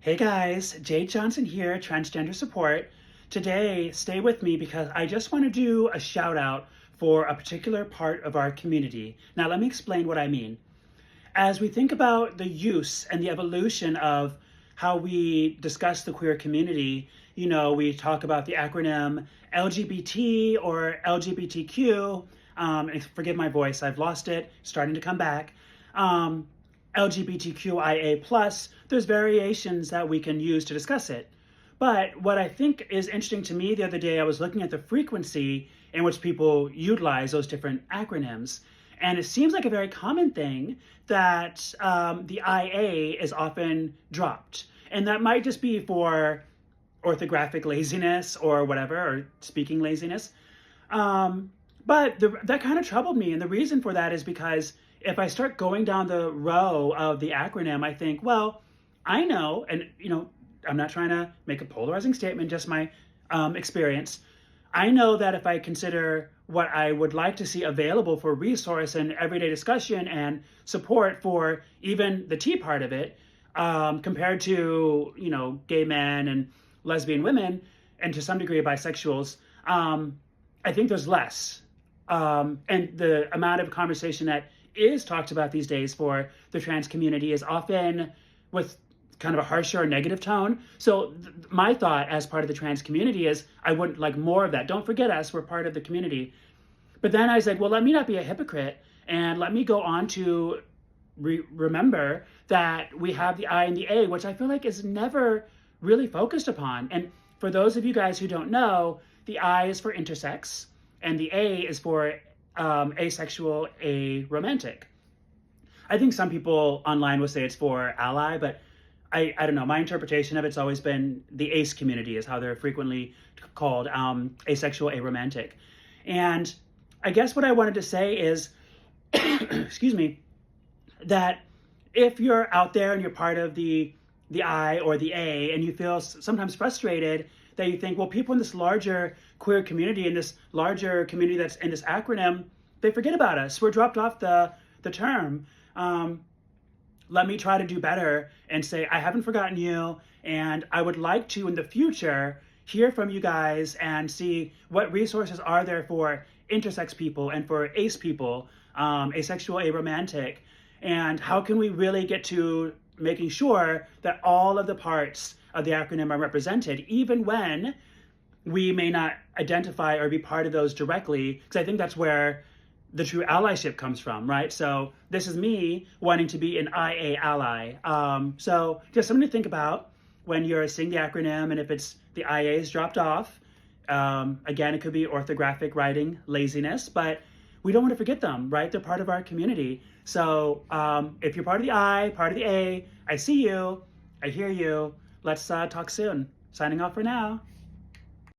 Hey guys, Jade Johnson here, Transgender Support. Today, stay with me because I just want to do a shout out for a particular part of our community. Now, let me explain what I mean. As we think about the use and the evolution of how we discuss the queer community, we talk about the acronym LGBT or LGBTQ. And forgive my voice, I've lost it, starting to come back. LGBTQIA+, there's variations that we can use to discuss it. But what I think is interesting to me the other day, I was looking at the frequency in which people utilize those different acronyms. And it seems like a very common thing that the IA is often dropped. And that might just be for orthographic laziness or whatever, or speaking laziness. But that kind of troubled me. And the reason for that is because if I start going down the row of the acronym, I think, well, I know, and I'm not trying to make a polarizing statement, just my experience. I know that if I consider what I would like to see available for resource and everyday discussion and support for even the T part of it, compared to, gay men and lesbian women, and to some degree bisexuals, I think there's less. And the amount of conversation that is talked about these days for the trans community is often with kind of a harsher or negative tone. So my thought as part of the trans community is I would like more of that. Don't forget us, we're part of the community. But then I was like, well, let me not be a hypocrite and let me go on to remember that we have the I and the A, which I feel like is never really focused upon. And for those of you guys who don't know, the I is for intersex and the A is for asexual, aromantic. I think some people online will say it's for ally, but I don't know. My interpretation of it's always been the ace community is how they're frequently called, asexual, aromantic. And I guess what I wanted to say is, excuse me, that if you're out there and you're part of the I or the A and you feel sometimes frustrated that you think, well, people in this larger queer community, in this larger community that's in this acronym, they forget about us. We're dropped off the term. Let me try to do better and say, I haven't forgotten you, and I would like to, in the future, hear from you guys and see what resources are there for intersex people and for ace people, asexual, aromantic, and how can we really get to making sure that all of the parts of the acronym are represented, even when we may not identify or be part of those directly, because I think that's where the true allyship comes from, right? So this is me wanting to be an IA ally. So just something to think about when you're seeing the acronym, and if it's the IA is dropped off. Again, it could be orthographic writing laziness, but we don't want to forget them, right? They're part of our community. So if you're part of the I, part of the A, I see you, I hear you. Let's talk soon. Signing off for now.